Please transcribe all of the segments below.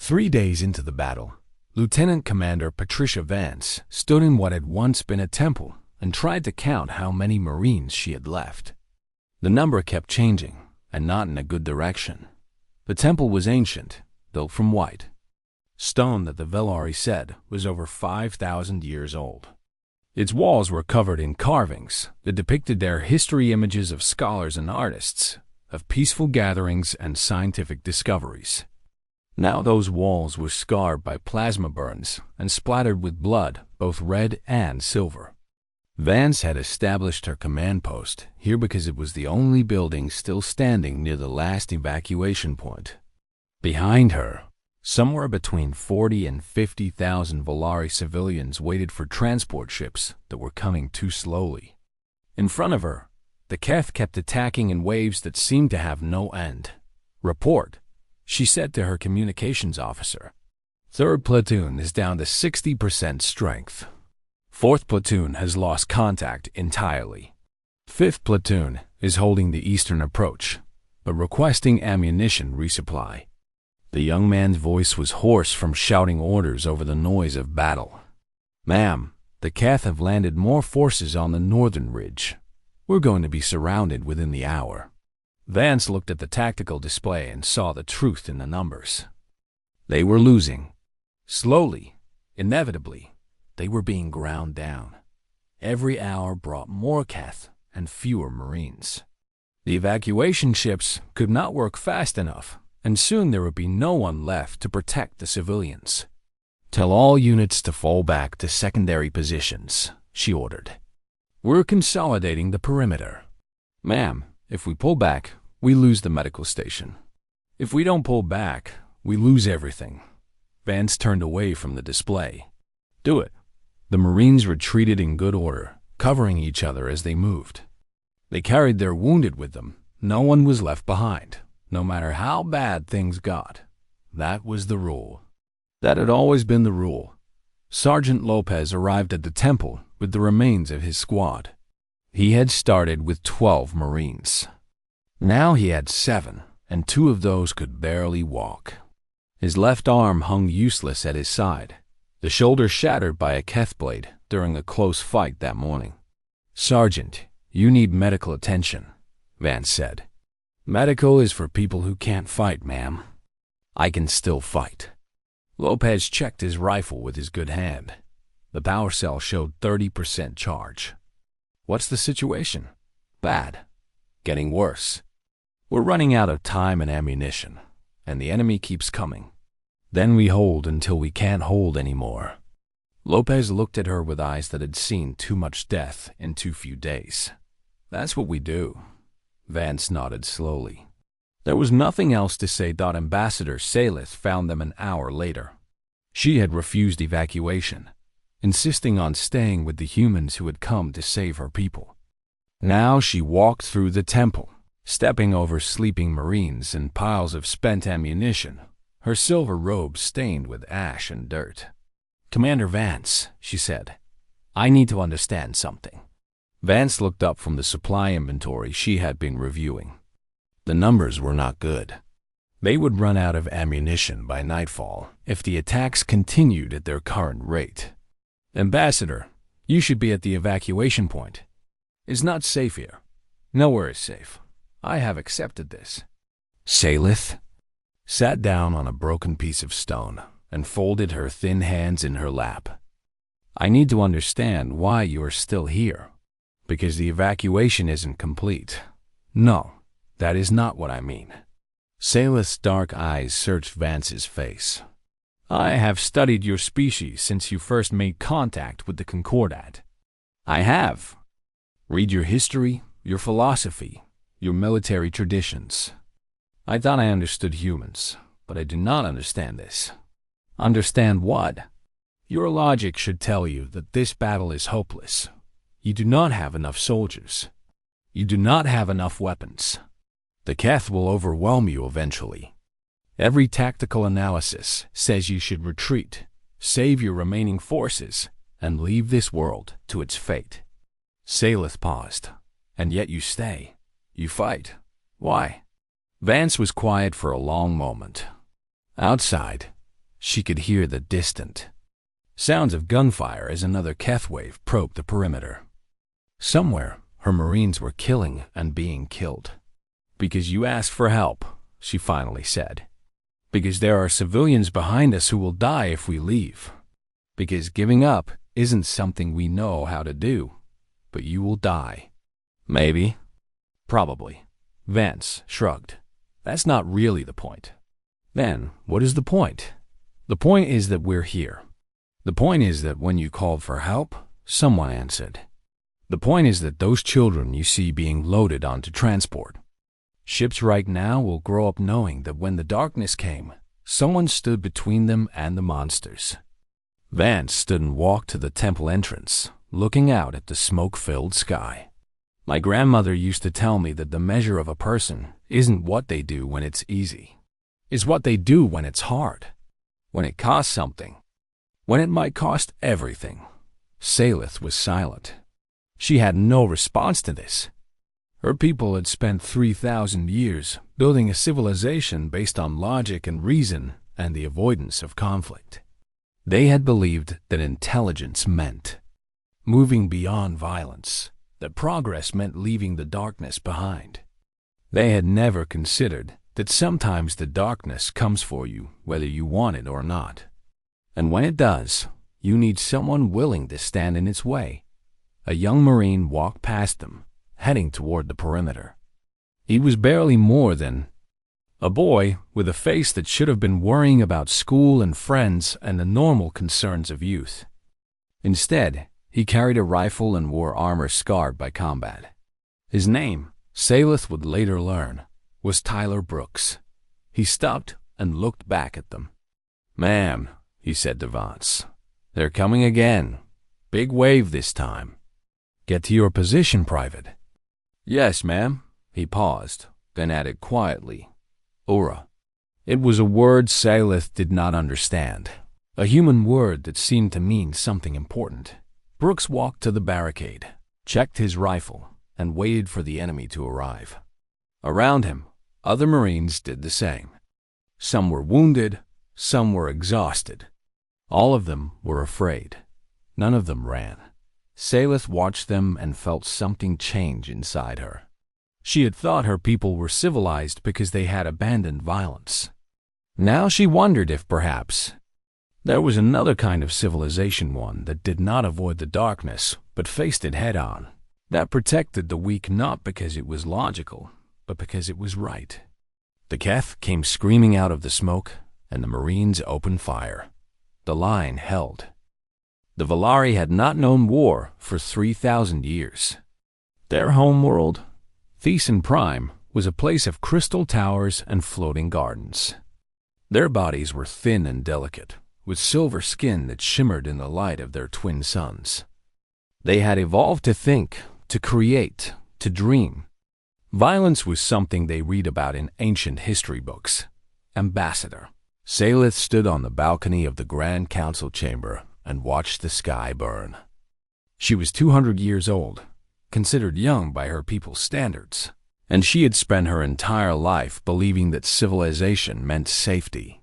3 days into the battle, Lieutenant Commander Patricia Vance stood in what had once been a temple and tried to count how many Marines she had left. The number kept changing, and not in a good direction. The temple was ancient, built from white stone that the Velari said was over 5,000 years old. Its walls were covered in carvings that depicted their history, images of scholars and artists, of peaceful gatherings and scientific discoveries. Now those walls were scarred by plasma burns and splattered with blood, both red and silver. Vance had established her command post here because it was the only building still standing near the last evacuation point. Behind her, somewhere between 40 and 50,000 Velari civilians waited for transport ships that were coming too slowly. In front of her, the Keth kept attacking in waves that seemed to have no end. "Report," she said to her communications officer. "Third platoon is down to 60% strength. Fourth platoon has lost contact entirely. Fifth platoon is holding the eastern approach, but requesting ammunition resupply." The young man's voice was hoarse from shouting orders over the noise of battle. "Ma'am, the Keth have landed more forces on the northern ridge. We're going to be surrounded within the hour." Vance looked at the tactical display and saw the truth in the numbers. They were losing. Slowly, inevitably, they were being ground down. Every hour brought more Keth and fewer Marines. The evacuation ships could not work fast enough, and soon there would be no one left to protect the civilians. "Tell all units to fall back to secondary positions," she ordered. "We're consolidating the perimeter. Ma'am, if we pull back, we lose the medical station. If we don't pull back, we lose everything." Vance turned away from the display. "Do it." The Marines retreated in good order, covering each other as they moved. They carried their wounded with them. No one was left behind, no matter how bad things got. That was the rule. That had always been the rule. Sergeant Lopez arrived at the temple with the remains of his squad. He had started with 12 Marines. Now he had 7, and 2 of those could barely walk. His left arm hung useless at his side, the shoulder shattered by a Keth blade during a close fight that morning. "Sergeant, you need medical attention," Vance said. "Medical is for people who can't fight, ma'am." "I can still fight." Lopez checked his rifle with his good hand. The power cell showed 30% charge. "What's the situation?" "Bad. Getting worse. We're running out of time and ammunition, and the enemy keeps coming. Then we hold until we can't hold anymore." Lopez looked at her with eyes that had seen too much death in too few days. "That's what we do." Vance nodded slowly. There was nothing else to say. Ambassador Salith found them an hour later. She had refused evacuation, insisting on staying with the humans who had come to save her people. Now she walked through the temple, stepping over sleeping Marines and piles of spent ammunition, her silver robe stained with ash and dirt. "Commander Vance," she said, "I need to understand something." Vance looked up from the supply inventory she had been reviewing. The numbers were not good. They would run out of ammunition by nightfall if the attacks continued at their current rate. "Ambassador, you should be at the evacuation point. It's not safe here. Nowhere is safe. I have accepted this." Salith sat down on a broken piece of stone and folded her thin hands in her lap. "I need to understand why you are still here. Because the evacuation isn't complete." "No, that is not what I mean." Salith's dark eyes searched Vance's face. "I have studied your species since you first made contact with the Concordat." "I have." "Read your history, your philosophy, your military traditions. I thought I understood humans, but I do not understand this." "Understand what?" "Your logic should tell you that this battle is hopeless. You do not have enough soldiers. You do not have enough weapons. The Keth will overwhelm you eventually. Every tactical analysis says you should retreat, save your remaining forces, and leave this world to its fate." Salith paused. "And yet you stay. You fight. Why?" Vance was quiet for a long moment. Outside, She could hear the distant sounds of gunfire as another Keth wave probed the perimeter. Somewhere, her Marines were killing and being killed. "Because you asked for help," she finally said. "Because there are civilians behind us who will die if we leave. Because giving up isn't something we know how to do, but you will die." "Maybe. Probably." Vance shrugged. "That's not really the point." "Then, what is the point?" "The point is that we're here. The point is that when you called for help, someone answered. The point is that those children you see being loaded onto transport ships right now will grow up knowing that when the darkness came, someone stood between them and the monsters." Vance stood and walked to the temple entrance, looking out at the smoke-filled sky. "My grandmother used to tell me that the measure of a person isn't what they do when it's easy. It's what they do when it's hard. When it costs something. When it might cost everything." Salith was silent. She had no response to this. Her people had spent 3,000 years building a civilization based on logic and reason and the avoidance of conflict. They had believed that intelligence meant moving beyond violence, that progress meant leaving the darkness behind. They had never considered that sometimes the darkness comes for you whether you want it or not. And when it does, you need someone willing to stand in its way. A young Marine walked past them, heading toward the perimeter. He was barely more than a boy with a face that should have been worrying about school and friends and the normal concerns of youth. Instead, he carried a rifle and wore armor scarred by combat. His name, Salith would later learn, was Tyler Brooks. He stopped and looked back at them. "Ma'am," he said to Vance, "they're coming again. Big wave this time. Get to your position, Private." "Yes, ma'am." He paused, then added quietly, "Ura." It was a word Salith did not understand, a human word that seemed to mean something important. Brooks walked to the barricade, checked his rifle, and waited for the enemy to arrive. Around him, other Marines did the same. Some were wounded, some were exhausted. All of them were afraid. None of them ran. Salith watched them and felt something change inside her. She had thought her people were civilized because they had abandoned violence. Now she wondered if perhaps there was another kind of civilization, one that did not avoid the darkness but faced it head-on, that protected the weak not because it was logical, but because it was right. The Keth came screaming out of the smoke, and the Marines opened fire. The line held. The Valari had not known war for 3,000 years. Their homeworld, Thiessen Prime, was a place of crystal towers and floating gardens. Their bodies were thin and delicate, with silver skin that shimmered in the light of their twin suns. They had evolved to think, to create, to dream. Violence was something they read about in ancient history books. Ambassador. Salith stood on the balcony of the Grand Council chamber and watched the sky burn. She was 200 years old, considered young by her people's standards, and she had spent her entire life believing that civilization meant safety.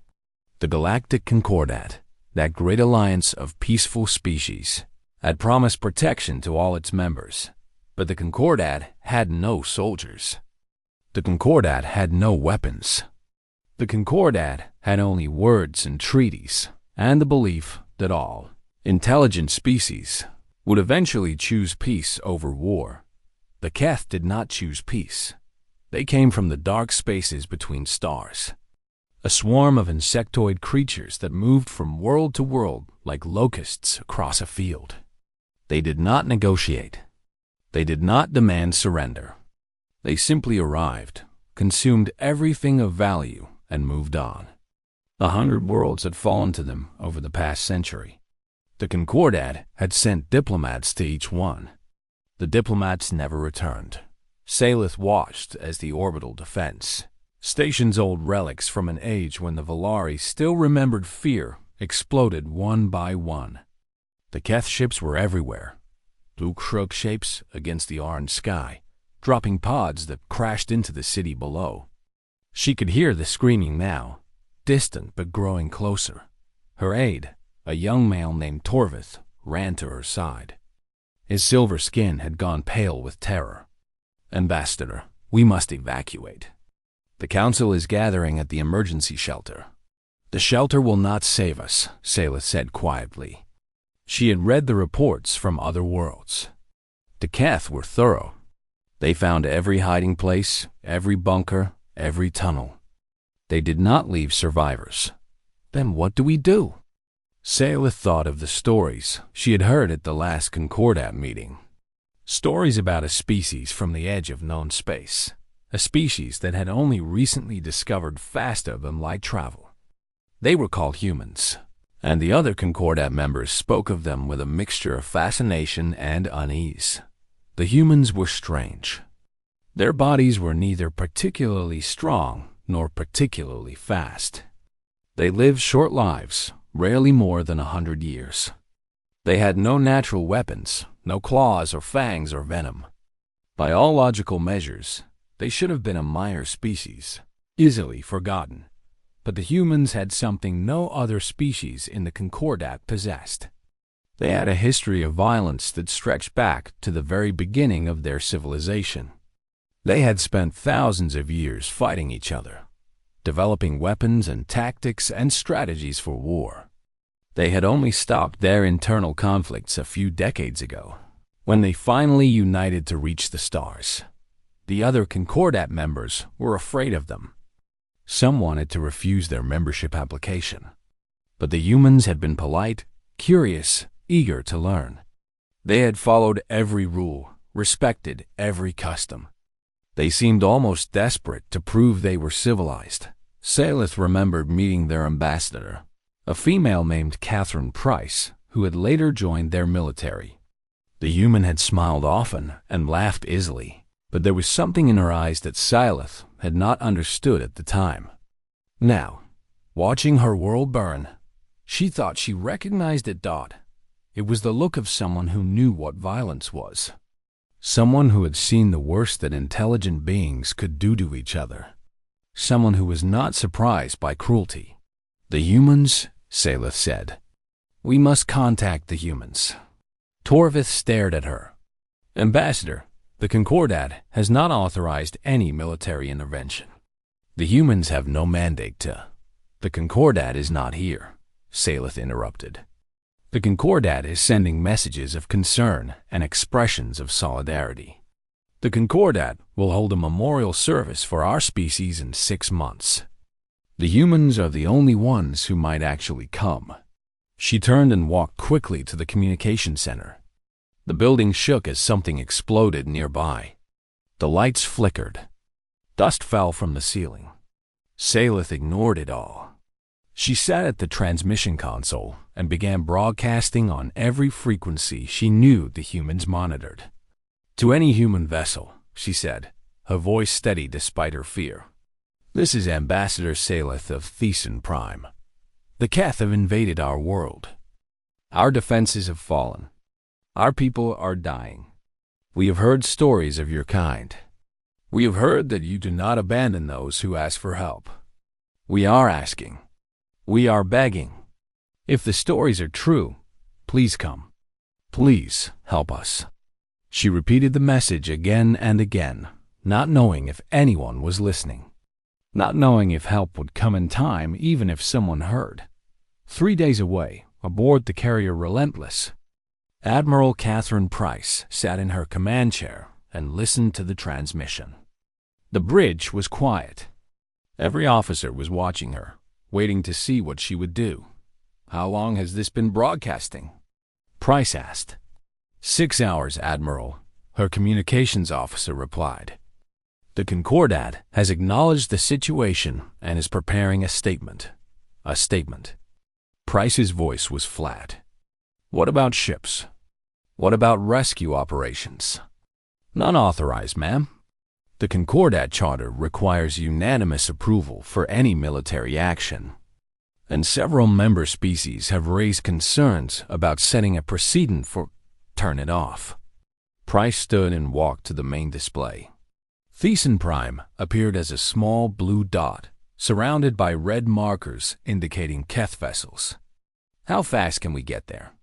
The Galactic Concordat, that great alliance of peaceful species, had promised protection to all its members, but the Concordat had no soldiers. The Concordat had no weapons. The Concordat had only words and treaties, and the belief that all intelligent species would eventually choose peace over war. The Keth did not choose peace. They came from the dark spaces between stars, a swarm of insectoid creatures that moved from world to world like locusts across a field. They did not negotiate. They did not demand surrender. They simply arrived, consumed everything of value, and moved on. 100 worlds had fallen to them over the past century. The Concordat had sent diplomats to each one. The diplomats never returned. Salith watched as the orbital defense, station's old relics from an age when the Valari still remembered fear, exploded one by one. The Keth ships were everywhere, blue crook shapes against the orange sky, dropping pods that crashed into the city below. She could hear the screaming now, distant but growing closer. Her aide, a young male named Torvith, ran to her side. His silver skin had gone pale with terror. "Ambassador, we must evacuate. The council is gathering at the emergency shelter." "The shelter will not save us," Saleth said quietly. She had read the reports from other worlds. The Keth were thorough. They found every hiding place, every bunker, every tunnel. They did not leave survivors. Then what do we do? Saleth thought of the stories she had heard at the last Concordat meeting. Stories about a species from the edge of known space, a species that had only recently discovered faster than light travel. They were called humans, and the other Concordat members spoke of them with a mixture of fascination and unease. The humans were strange. Their bodies were neither particularly strong nor particularly fast. They lived short lives, rarely more than 100 years. They had no natural weapons, no claws or fangs or venom. By all logical measures, they should have been a minor species, easily forgotten. But the humans had something no other species in the Concordat possessed. They had a history of violence that stretched back to the very beginning of their civilization. They had spent thousands of years fighting each other, developing weapons and tactics and strategies for war. They had only stopped their internal conflicts a few decades ago, when they finally united to reach the stars. The other Concordat members were afraid of them. Some wanted to refuse their membership application. But the humans had been polite, curious, eager to learn. They had followed every rule, respected every custom. They seemed almost desperate to prove they were civilized. Saleth remembered meeting their ambassador, a female named Catherine Price, who had later joined their military. The human had smiled often and laughed easily, but there was something in her eyes that Saleth had not understood at the time. Now, watching her world burn, she thought she recognized it. It was the look of someone who knew what violence was. Someone who had seen the worst that intelligent beings could do to each other. Someone who was not surprised by cruelty. "The humans," Saleth said. "We must contact the humans." Torvith stared at her. "Ambassador, the Concordat has not authorized any military intervention. The humans have no mandate to." "The Concordat is not here," Saleth interrupted. "The Concordat is sending messages of concern and expressions of solidarity. The Concordat will hold a memorial service for our species in 6 months. The humans are the only ones who might actually come." She turned and walked quickly to the communication center. The building shook as something exploded nearby. The lights flickered. Dust fell from the ceiling. Saleth ignored it all. She sat at the transmission console and began broadcasting on every frequency she knew the humans monitored. "To any human vessel," she said, her voice steady despite her fear. "This is Ambassador Saleth of Thesan Prime. The Keth have invaded our world. Our defenses have fallen. Our people are dying. We have heard stories of your kind. We have heard that you do not abandon those who ask for help. We are asking. We are begging. If the stories are true, please come. Please help us." She repeated the message again and again, not knowing if anyone was listening, not knowing if help would come in time even if someone heard. 3 days away, aboard the carrier Relentless, Admiral Catherine Price sat in her command chair and listened to the transmission. The bridge was quiet. Every officer was watching her, waiting to see what she would do. "How long has this been broadcasting?" Price asked. 6 hours, Admiral, her communications officer replied. "The Concordat has acknowledged the situation and is preparing a statement." A statement. Price's voice was flat. "What about ships? What about rescue operations?" "None authorized, ma'am. The Concordat Charter requires unanimous approval for any military action, and several member species have raised concerns about setting a precedent for turn it off." Price stood and walked to the main display. Thesan Prime appeared as a small blue dot, surrounded by red markers indicating Keth vessels. How fast can we get there?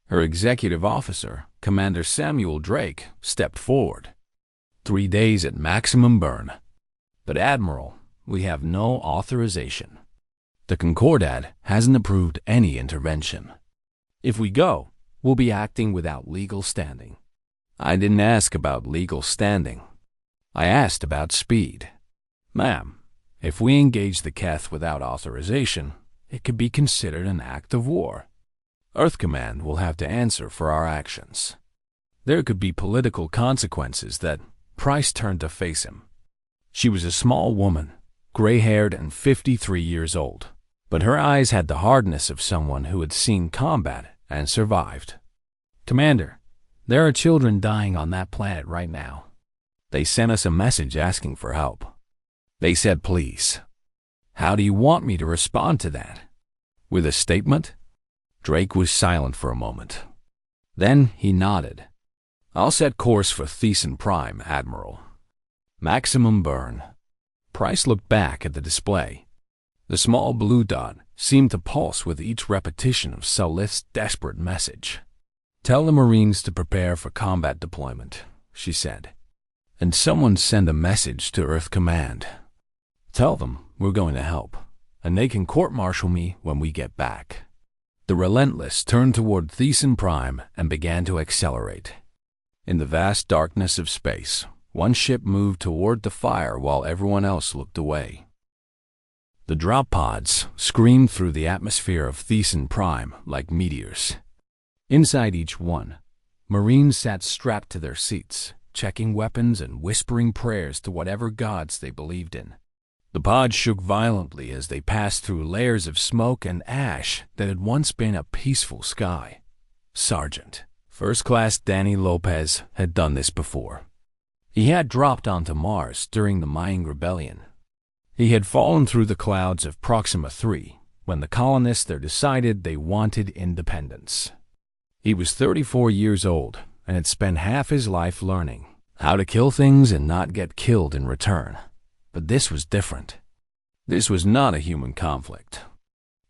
Her executive officer, Commander Samuel Drake, stepped forward. 3 days at maximum burn. But Admiral, we have no authorization. The Concordat hasn't approved any intervention. If we go, we'll be acting without legal standing. I didn't ask about legal standing. I asked about speed. Ma'am, if we engage the Keth without authorization, it could be considered an act of war. Earth Command will have to answer for our actions. There could be political consequences that Price turned to face him. She was a small woman, gray-haired and 53 years old, but her eyes had the hardness of someone who had seen combat and survived. Commander, there are children dying on that planet right now. They sent us a message asking for help. They said please. How do you want me to respond to that? With a statement? Drake was silent for a moment. Then he nodded. I'll set course for Thiessen Prime, Admiral. Maximum burn. Price looked back at the display. The small blue dot seemed to pulse with each repetition of Salith's desperate message. Tell the Marines to prepare for combat deployment, she said. And someone send a message to Earth Command. Tell them we're going to help, and they can court-martial me when we get back. The Relentless turned toward Thiessen Prime and began to accelerate. In the vast darkness of space, one ship moved toward the fire while everyone else looked away. The drop pods screamed through the atmosphere of Thiessen Prime like meteors. Inside each one, Marines sat strapped to their seats, checking weapons and whispering prayers to whatever gods they believed in. The pods shook violently as they passed through layers of smoke and ash that had once been a peaceful sky. Sergeant, First Class Danny Lopez, had done this before. He had dropped onto Mars during the Mayan Rebellion. He had fallen through the clouds of Proxima 3 when the colonists there decided they wanted independence. He was 34 years old and had spent half his life learning how to kill things and not get killed in return. But this was different. This was not a human conflict.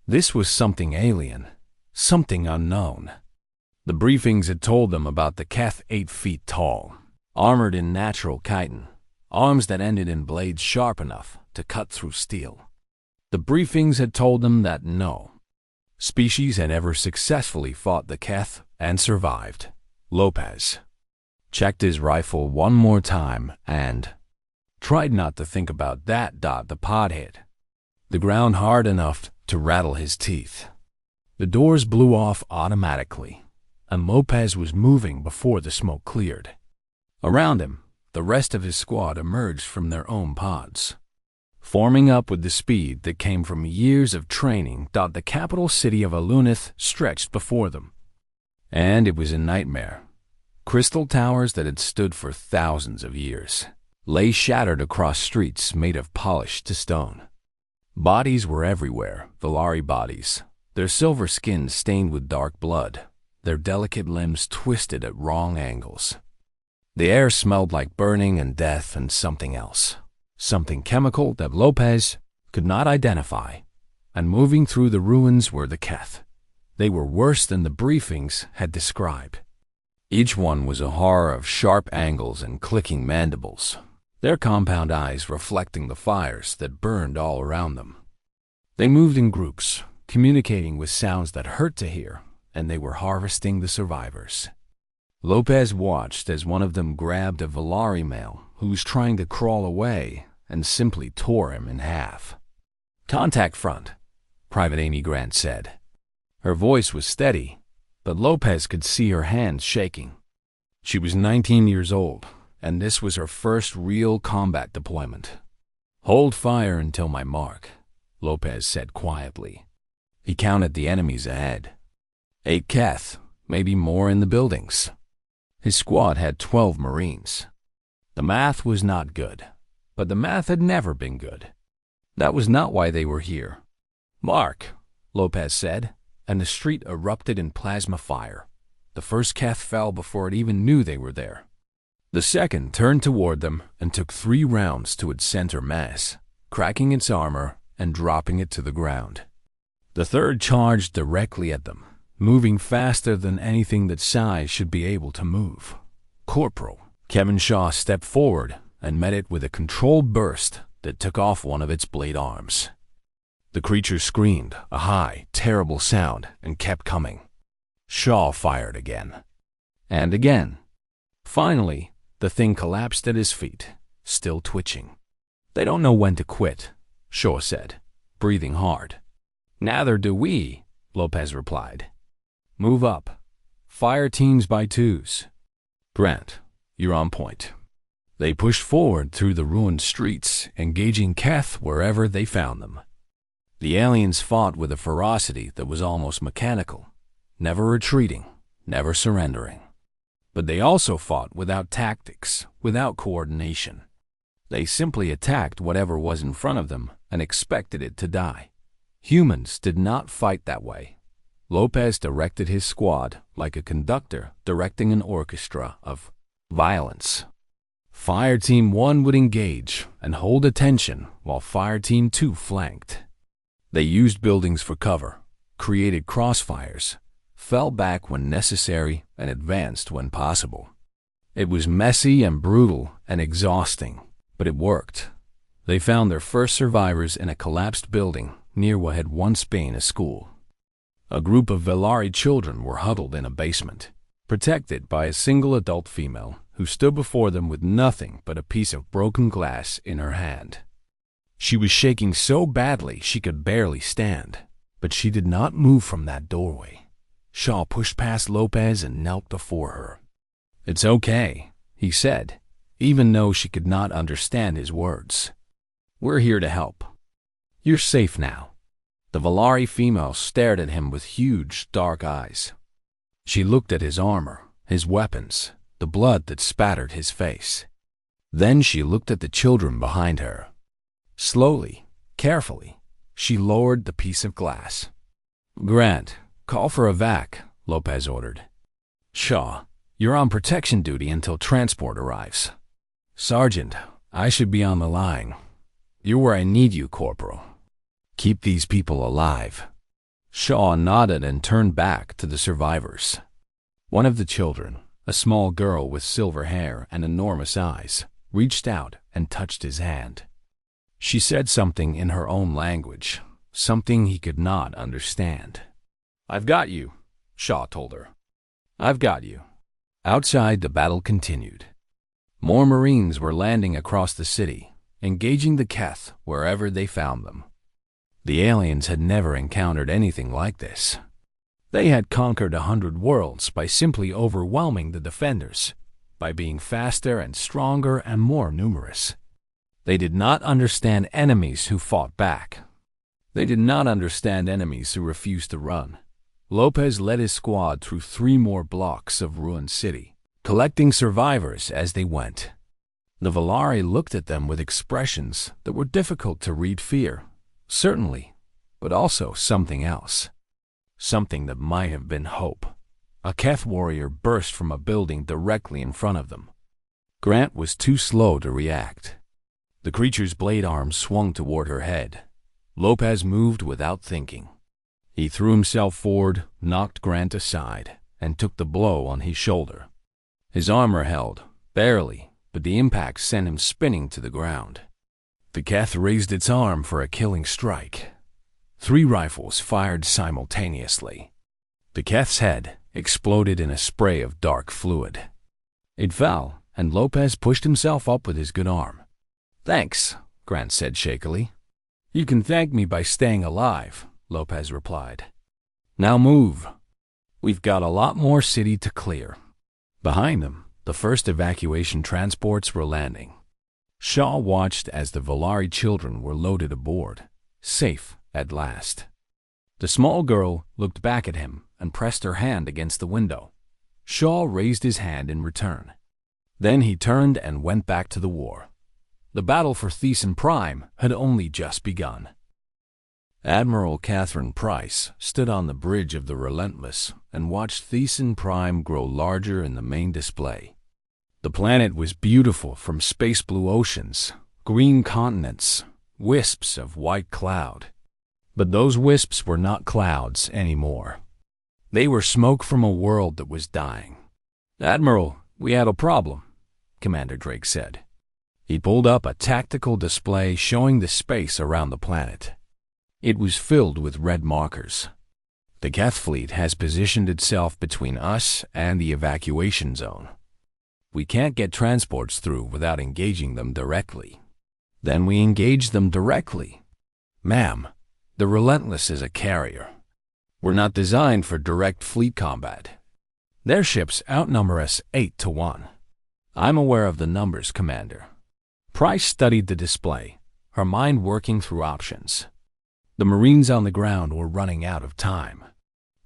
This was something alien, something unknown. The briefings had told them about the Keth 8 feet tall, armored in natural chitin, arms that ended in blades sharp enough to cut through steel. The briefings had told them that no species had ever successfully fought the Keth and survived. Lopez checked his rifle one more time and tried not to think about that dot the pod hit. The ground hard enough to rattle his teeth. The doors blew off automatically, and Lopez was moving before the smoke cleared. Around him, the rest of his squad emerged from their own pods. Forming up with the speed that came from years of training, the capital city of Alunith stretched before them. And it was a nightmare. Crystal towers that had stood for thousands of years lay shattered across streets made of polished stone. Bodies were everywhere, Valari bodies, their silver skins stained with dark blood, their delicate limbs twisted at wrong angles. The air smelled like burning and death and something else, something chemical that Lopez could not identify. And moving through the ruins were the Keth. They were worse than the briefings had described. Each one was a horror of sharp angles and clicking mandibles, their compound eyes reflecting the fires that burned all around them. They moved in groups, communicating with sounds that hurt to hear, and they were harvesting the survivors. Lopez watched as one of them grabbed a Valari male who was trying to crawl away and simply tore him in half. "Contact front," Private Amy Grant said. Her voice was steady, but Lopez could see her hands shaking. She was 19 years old, and this was her first real combat deployment. "Hold fire until my mark," Lopez said quietly. He counted the enemies ahead. 8 Keth, maybe more in the buildings. His squad had 12 Marines. The math was not good, but the math had never been good. That was not why they were here. "Mark," Lopez said, and the street erupted in plasma fire. The first Keth fell before it even knew they were there. The second turned toward them and took 3 rounds to its center mass, cracking its armor and dropping it to the ground. The third charged directly at them, moving faster than anything that Sci should be able to move. Corporal Kevin Shaw stepped forward and met it with a controlled burst that took off one of its blade arms. The creature screamed, a high, terrible sound, and kept coming. Shaw fired again. And again. Finally, the thing collapsed at his feet, still twitching. "They don't know when to quit," Shaw said, breathing hard. "Neither do we," Lopez replied. "Move up. Fire teams by twos." "Grant, you're on point." They pushed forward through the ruined streets, engaging Keth wherever they found them. The aliens fought with a ferocity that was almost mechanical, never retreating, never surrendering. But they also fought without tactics, without coordination. They simply attacked whatever was in front of them and expected it to die. Humans did not fight that way. Lopez directed his squad like a conductor directing an orchestra of violence. Fire Team 1 would engage and hold attention while Fire Team 2 flanked. They used buildings for cover, created crossfires, fell back when necessary, and advanced when possible. It was messy and brutal and exhausting, but it worked. They found their first survivors in a collapsed building near what had once been a school. A group of Velari children were huddled in a basement, protected by a single adult female who stood before them with nothing but a piece of broken glass in her hand. She was shaking so badly she could barely stand, but she did not move from that doorway. Shaw pushed past Lopez and knelt before her. "It's okay," he said, even though she could not understand his words. "We're here to help. You're safe now." The Velari female stared at him with huge, dark eyes. She looked at his armor, his weapons, the blood that spattered his face. Then she looked at the children behind her. Slowly, carefully, she lowered the piece of glass. "Grant, call for a vac," Lopez ordered. "Shaw, you're on protection duty until transport arrives." "Sergeant, I should be on the line." "You're where I need you, Corporal." "Keep these people alive." Shaw nodded and turned back to the survivors. One of the children, a small girl with silver hair and enormous eyes, reached out and touched his hand. She said something in her own language, something he could not understand. "I've got you," Shaw told her. "I've got you." Outside, the battle continued. More Marines were landing across the city, engaging the Keth wherever they found them. The aliens had never encountered anything like this. They had conquered 100 worlds by simply overwhelming the defenders, by being faster and stronger and more numerous. They did not understand enemies who fought back. They did not understand enemies who refused to run. Lopez led his squad through 3 more blocks of ruined city, collecting survivors as they went. The Velari looked at them with expressions that were difficult to read: fear, certainly, but also something else. Something that might have been hope. A Keth warrior burst from a building directly in front of them. Grant was too slow to react. The creature's blade arm swung toward her head. Lopez moved without thinking. He threw himself forward, knocked Grant aside, and took the blow on his shoulder. His armor held, barely, but the impact sent him spinning to the ground. The Keth raised its arm for a killing strike. 3 rifles fired simultaneously. The Keth's head exploded in a spray of dark fluid. It fell, and Lopez pushed himself up with his good arm. "Thanks," Grant said shakily. "You can thank me by staying alive," Lopez replied. "Now move. We've got a lot more city to clear." Behind them, the first evacuation transports were landing. Shaw watched as the Velari children were loaded aboard, safe at last. The small girl looked back at him and pressed her hand against the window. Shaw raised his hand in return. Then he turned and went back to the war. The battle for Thiessen Prime had only just begun. Admiral Catherine Price stood on the bridge of the Relentless and watched Thiessen Prime grow larger in the main display. The planet was beautiful, from space blue oceans, green continents, wisps of white cloud. But those wisps were not clouds anymore. They were smoke from a world that was dying. "Admiral, we had a problem," Commander Drake said. He pulled up a tactical display showing the space around the planet. It was filled with red markers. "The Geth fleet has positioned itself between us and the evacuation zone. We can't get transports through without engaging them directly." "Then we engage them directly." "Ma'am, the Relentless is a carrier. We're not designed for direct fleet combat. Their ships outnumber us 8 to 1. "I'm aware of the numbers, Commander." Price studied the display, her mind working through options. The Marines on the ground were running out of time.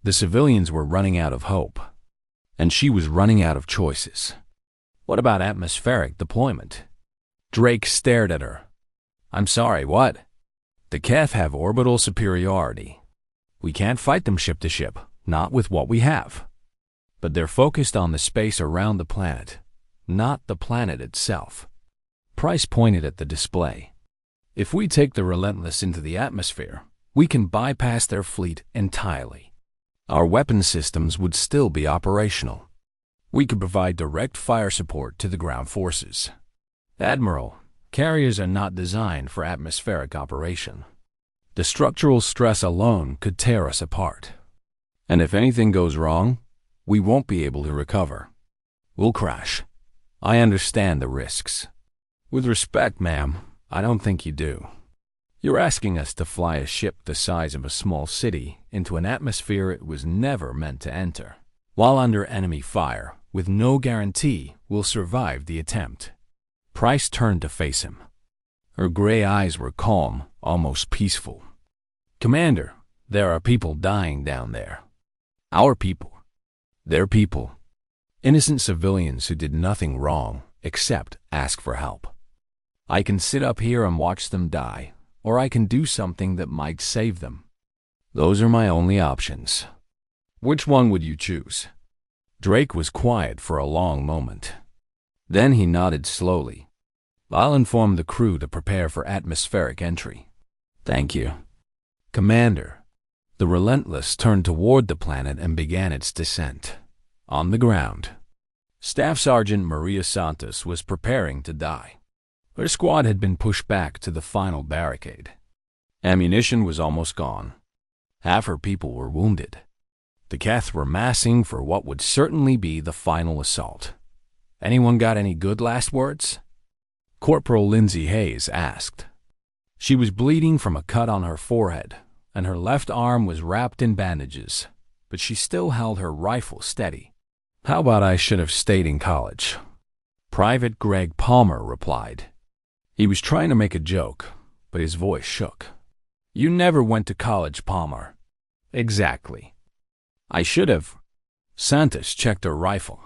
The civilians were running out of hope. And she was running out of choices. What about atmospheric deployment? Drake stared at her. "I'm sorry, what?" "The Geth have orbital superiority. We can't fight them ship to ship, not with what we have. But they're focused on the space around the planet, not the planet itself." Price pointed at the display. "If we take the Relentless into the atmosphere, we can bypass their fleet entirely. Our weapon systems would still be operational. We could provide direct fire support to the ground forces." "Admiral, carriers are not designed for atmospheric operation. The structural stress alone could tear us apart. And if anything goes wrong, we won't be able to recover. We'll crash. I understand the risks." "With respect, ma'am, I don't think you do. You're asking us to fly a ship the size of a small city into an atmosphere it was never meant to enter, while under enemy fire, with no guarantee we'll survive the attempt." Price turned to face him. Her gray eyes were calm, almost peaceful. "Commander, there are people dying down there. Our people. Their people. Innocent civilians who did nothing wrong except ask for help. I can sit up here and watch them die, or I can do something that might save them. Those are my only options. Which one would you choose?" Drake was quiet for a long moment. Then he nodded slowly. "I'll inform the crew to prepare for atmospheric entry." "Thank you." "Commander." The Relentless turned toward the planet and began its descent. On the ground, Staff Sergeant Maria Santos was preparing to die. Her squad had been pushed back to the final barricade. Ammunition was almost gone. Half her people were wounded. The Geth were massing for what would certainly be the final assault. "Anyone got any good last words?" Corporal Lindsay Hayes asked. She was bleeding from a cut on her forehead, and her left arm was wrapped in bandages, but she still held her rifle steady. "How about I should have stayed in college?" Private Greg Palmer replied. He was trying to make a joke, but his voice shook. "You never went to college, Palmer." "Exactly." "I should have." Santos checked her rifle.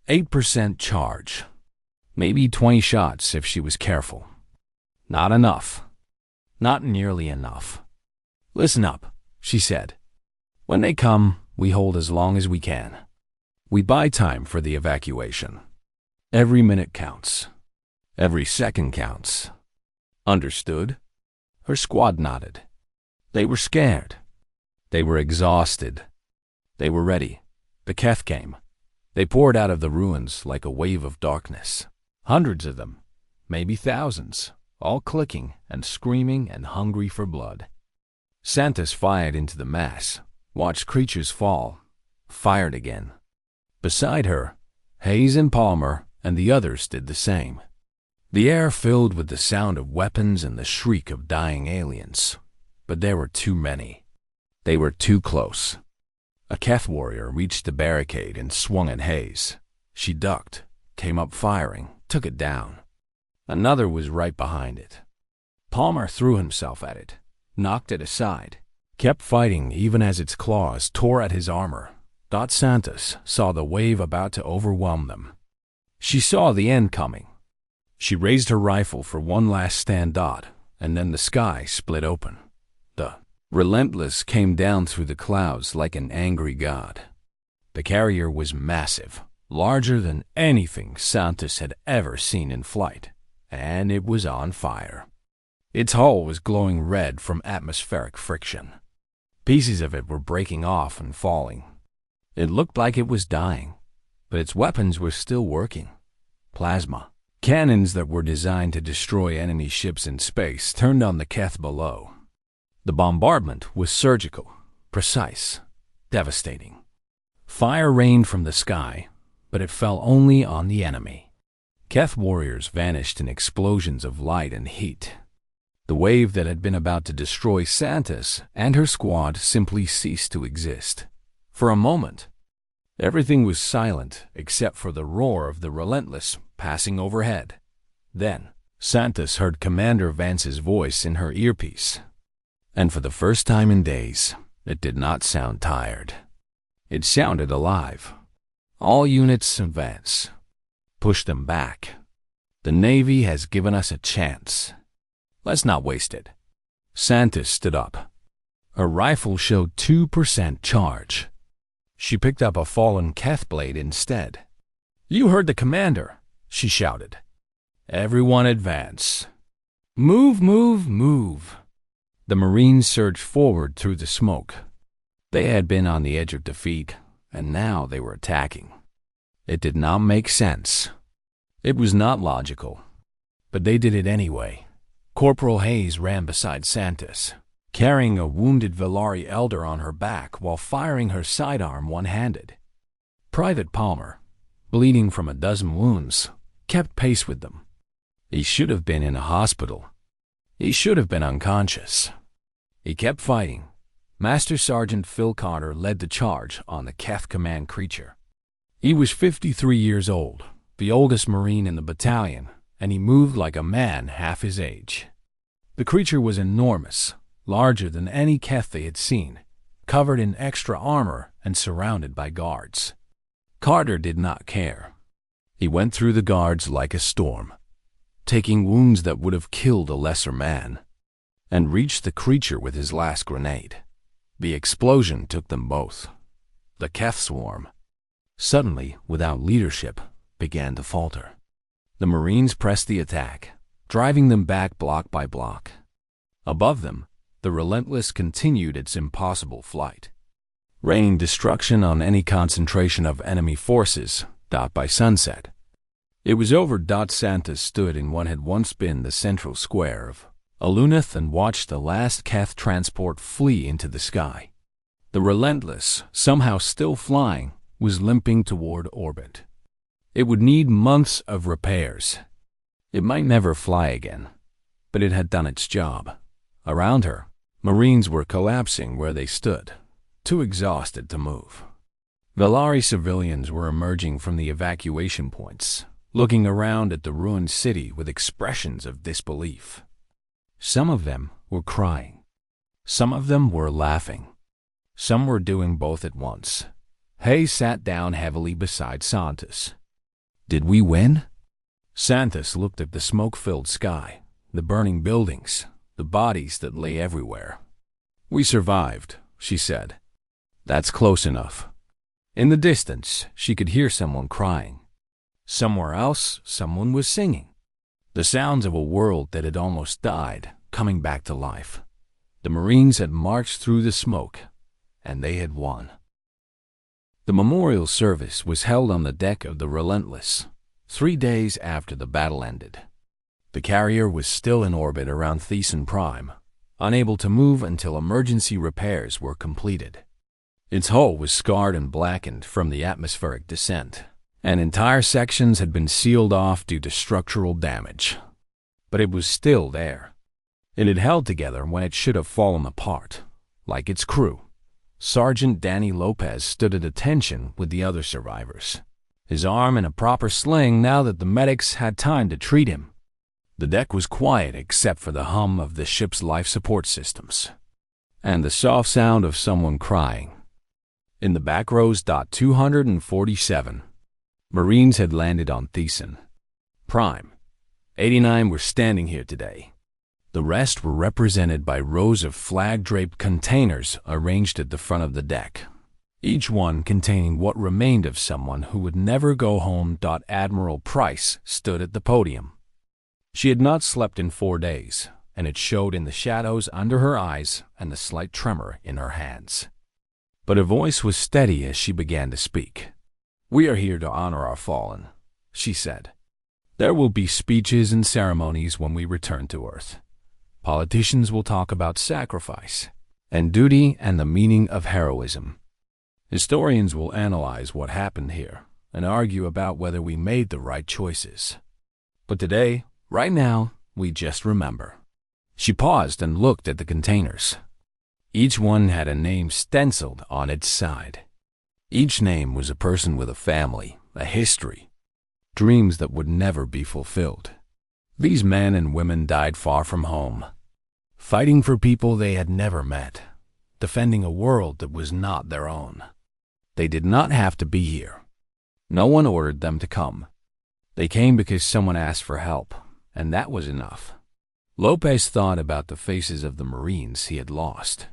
8% charge. Maybe 20 shots if she was careful. Not enough. Not nearly enough. "Listen up," she said. "When they come, we hold as long as we can. We buy time for the evacuation. Every minute counts. Every second counts. Understood?" Her squad nodded. They were scared. They were exhausted. They were ready. The Geth came. They poured out of the ruins like a wave of darkness. Hundreds of them, maybe thousands, all clicking and screaming and hungry for blood. Santos fired into the mass, watched creatures fall, fired again. Beside her, Hayes and Palmer and the others did the same. The air filled with the sound of weapons and the shriek of dying aliens. But there were too many. They were too close. A Geth warrior reached the barricade and swung at Hayes. She ducked, came up firing, took it down. Another was right behind it. Palmer threw himself at it, knocked it aside, kept fighting even as its claws tore at his armor. Dot Santos saw the wave about to overwhelm them. She saw the end coming. She raised her rifle for one last stand. And then the sky split open. The Relentless came down through the clouds like an angry god. The carrier was massive, larger than anything Santos had ever seen in flight, and it was on fire. Its hull was glowing red from atmospheric friction. Pieces of it were breaking off and falling. It looked like it was dying, but its weapons were still working. Plasma cannons that were designed to destroy enemy ships in space turned on the Keth below. The bombardment was surgical, precise, devastating. Fire rained from the sky, but it fell only on the enemy. Keth warriors vanished in explosions of light and heat. The wave that had been about to destroy Santis and her squad simply ceased to exist. For a moment, everything was silent except for the roar of the Relentless passing overhead. Then, Santis heard Commander Vance's voice in her earpiece. And for the first time in days, it did not sound tired. It sounded alive. All units advance. Push them back. The Navy has given us a chance. Let's not waste it. Santis stood up. Her rifle showed 2% charge. She picked up a fallen Keth blade instead. "You heard the commander," she shouted. "Everyone advance. Move, move, move." The Marines surged forward through the smoke. They had been on the edge of defeat, and now they were attacking. It did not make sense. It was not logical, but they did it anyway. Corporal Hayes ran beside Santis, carrying a wounded Velari elder on her back while firing her sidearm one-handed. Private Palmer, bleeding from a dozen wounds, kept pace with them. He should have been in a hospital. He should have been unconscious. He kept fighting. Master Sergeant Phil Carter led the charge on the Keth command creature. He was 53 years old, the oldest Marine in the battalion, and he moved like a man half his age. The creature was enormous, larger than any Keth they had seen, covered in extra armor and surrounded by guards. Carter did not care. He went through the guards like a storm, taking wounds that would have killed a lesser man, and reached the creature with his last grenade. The explosion took them both. The Keth swarm, suddenly without leadership, began to falter. The Marines pressed the attack, driving them back block by block. Above them, the Relentless continued its impossible flight, raining destruction on any concentration of enemy forces. By sunset, it was over. Santis stood in what had once been the central square of Alunith and watched the last Keth transport flee into the sky. The Relentless, somehow still flying, was limping toward orbit. It would need months of repairs. It might never fly again, but it had done its job. Around her, Marines were collapsing where they stood, too exhausted to move. Velari civilians were emerging from the evacuation points, looking around at the ruined city with expressions of disbelief. Some of them were crying. Some of them were laughing. Some were doing both at once. Hayes sat down heavily beside Santis. "Did we win?" Santis looked at the smoke-filled sky, the burning buildings, the bodies that lay everywhere. "We survived," she said. "That's close enough." In the distance, she could hear someone crying. Somewhere else, someone was singing. The sounds of a world that had almost died, coming back to life. The Marines had marched through the smoke, and they had won. The memorial service was held on the deck of the Relentless, 3 days after the battle ended. The carrier was still in orbit around Thesan Prime, unable to move until emergency repairs were completed. Its hull was scarred and blackened from the atmospheric descent, and entire sections had been sealed off due to structural damage. But it was still there. It had held together when it should have fallen apart, like its crew. Sergeant Danny Lopez stood at attention with the other survivors, his arm in a proper sling now that the medics had time to treat him. The deck was quiet except for the hum of the ship's life support systems, and the soft sound of someone crying. In the back rows. 247. Marines had landed on Thesan Prime. 89 were standing here today. The rest were represented by rows of flag-draped containers arranged at the front of the deck, each one containing what remained of someone who would never go home. Admiral Price stood at the podium. She had not slept in 4 days, and it showed in the shadows under her eyes and the slight tremor in her hands. But her voice was steady as she began to speak. "We are here to honor our fallen," she said. "There will be speeches and ceremonies when we return to Earth. Politicians will talk about sacrifice and duty and the meaning of heroism. Historians will analyze what happened here and argue about whether we made the right choices. But today, right now, we just remember." She paused and looked at the containers. Each one had a name stenciled on its side. Each name was a person with a family, a history, dreams that would never be fulfilled. These men and women died far from home, fighting for people they had never met, defending a world that was not their own. They did not have to be here. No one ordered them to come. They came because someone asked for help, and that was enough. Lopez thought about the faces of the Marines he had lost.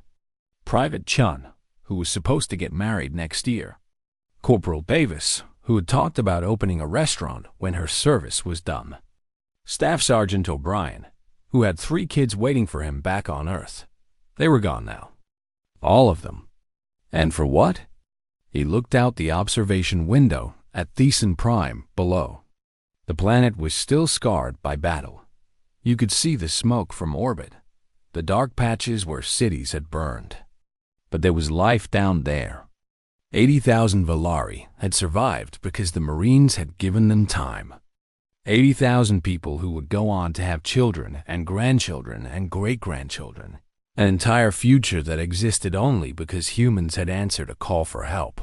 Private Chun, who was supposed to get married next year. Corporal Davis, who had talked about opening a restaurant when her service was done. Staff Sergeant O'Brien, who had 3 kids waiting for him back on Earth. They were gone now. All of them. And for what? He looked out the observation window at Thesan Prime below. The planet was still scarred by battle. You could see the smoke from orbit, the dark patches where cities had burned. But there was life down there. 80,000 Valari had survived because the Marines had given them time. 80,000 people who would go on to have children and grandchildren and great-grandchildren. An entire future that existed only because humans had answered a call for help.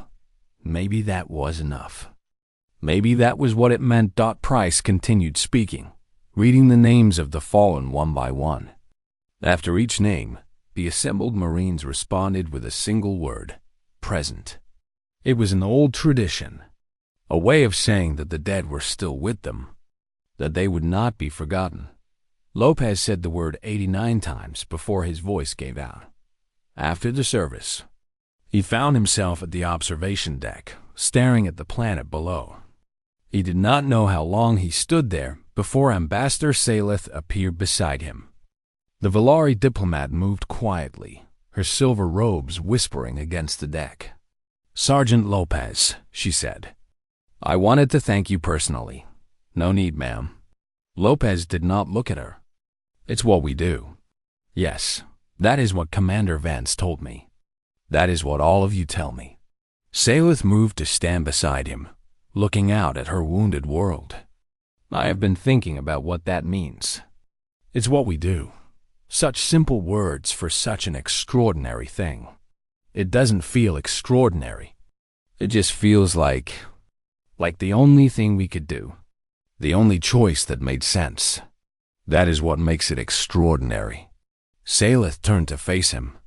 Maybe that was enough. Maybe that was what it meant. Price continued speaking, reading the names of the fallen one by one. After each name, the assembled Marines responded with a single word: present. It was an old tradition, a way of saying that the dead were still with them, that they would not be forgotten. Lopez said the word 89 times before his voice gave out. After the service, he found himself at the observation deck, staring at the planet below. He did not know how long he stood there before Ambassador Salith appeared beside him. The Valari diplomat moved quietly, her silver robes whispering against the deck. "Sergeant Lopez," she said, "I wanted to thank you personally." "No need, ma'am." Lopez did not look at her. "It's what we do." "Yes, that is what Commander Vance told me. That is what all of you tell me." Salith moved to stand beside him, looking out at her wounded world. "I have been thinking about what that means. It's what we do. Such simple words for such an extraordinary thing. It doesn't feel extraordinary. It just feels like the only thing we could do. The only choice that made sense. That is what makes it extraordinary." Salith turned to face him.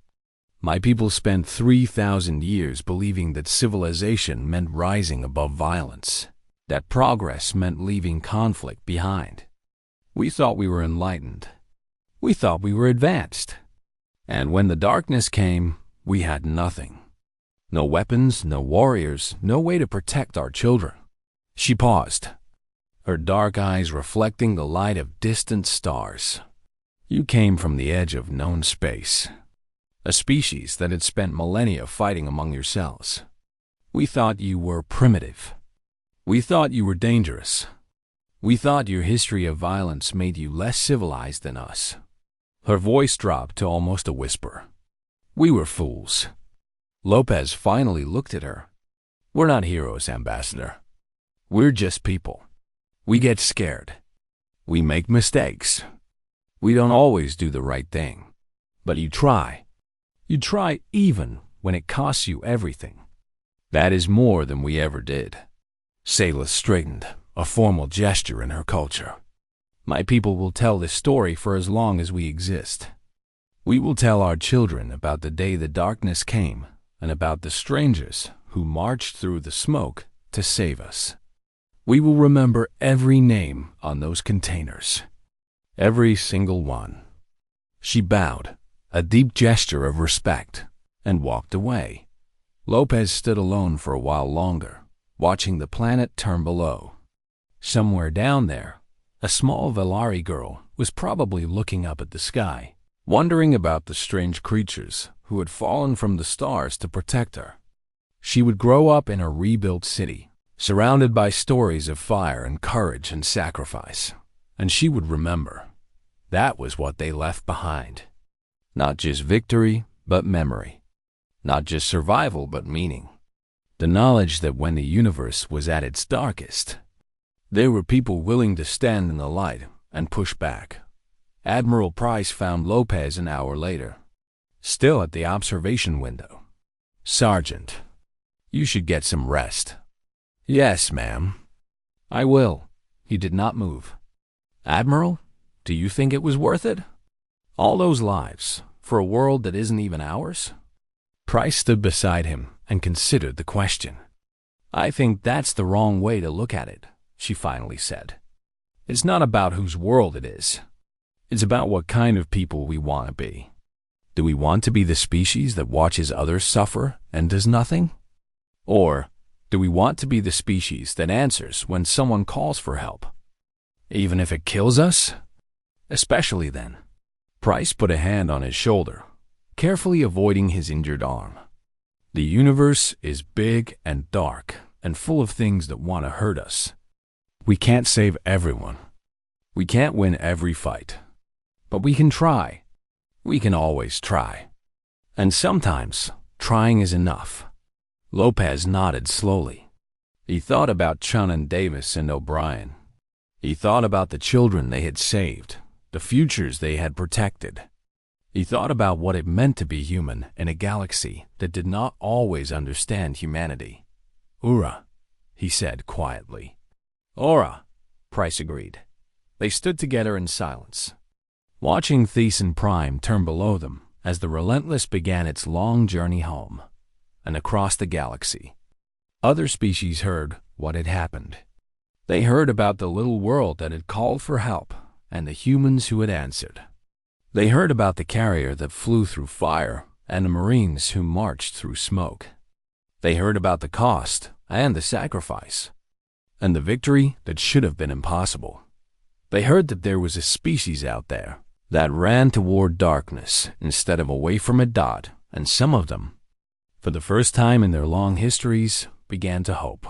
"My people spent 3,000 years believing that civilization meant rising above violence, that progress meant leaving conflict behind. We thought we were enlightened. We thought we were advanced. And when the darkness came, we had nothing. No weapons, no warriors, no way to protect our children." She paused, her dark eyes reflecting the light of distant stars. "You came from the edge of known space, a species that had spent millennia fighting among yourselves. We thought you were primitive. We thought you were dangerous. We thought your history of violence made you less civilized than us." Her voice dropped to almost a whisper. "We were fools." Lopez finally looked at her. "We're not heroes, Ambassador. We're just people. We get scared. We make mistakes. We don't always do the right thing. But you try. You try even when it costs you everything. That is more than we ever did." Salith straightened, a formal gesture in her culture. "My people will tell this story for as long as we exist. We will tell our children about the day the darkness came and about the strangers who marched through the smoke to save us. We will remember every name on those containers. Every single one." She bowed, a deep gesture of respect, and walked away. Lopez stood alone for a while longer, watching the planet turn below. Somewhere down there, A small Valari girl was probably looking up at the sky, wondering about the strange creatures who had fallen from the stars to protect her. She would grow up in a rebuilt city, surrounded by stories of fire and courage and sacrifice, and she would remember. That was what they left behind. Not just victory, but memory. Not just survival, but meaning. The knowledge that when the universe was at its darkest, there were people willing to stand in the light and push back. Admiral Price found Lopez an hour later, still at the observation window. "Sergeant, you should get some rest." "Yes, ma'am." "I will." He did not move. "Admiral, do you think it was worth it? All those lives, for a world that isn't even ours?" Price stood beside him and considered the question. "I think that's the wrong way to look at it," she finally said. "It's not about whose world it is. It's about what kind of people we want to be. Do we want to be the species that watches others suffer and does nothing? Or do we want to be the species that answers when someone calls for help, even if it kills us? Especially then." Price put a hand on his shoulder, carefully avoiding his injured arm. "The universe is big and dark and full of things that want to hurt us. We can't save everyone. We can't win every fight. But we can try. We can always try. And sometimes, trying is enough." Lopez nodded slowly. He thought about Chun and Davis and O'Brien. He thought about the children they had saved, the futures they had protected. He thought about what it meant to be human in a galaxy that did not always understand humanity. "Ura," he said quietly. "Ora," Price agreed. They stood together in silence, watching Thiessen Prime turn below them as the Relentless began its long journey home and across the galaxy. Other species heard what had happened. They heard about the little world that had called for help and the humans who had answered. They heard about the carrier that flew through fire and the Marines who marched through smoke. They heard about the cost and the sacrifice, and the victory that should have been impossible. They heard that there was a species out there that ran toward darkness instead of away from it, and some of them, for the first time in their long histories, began to hope.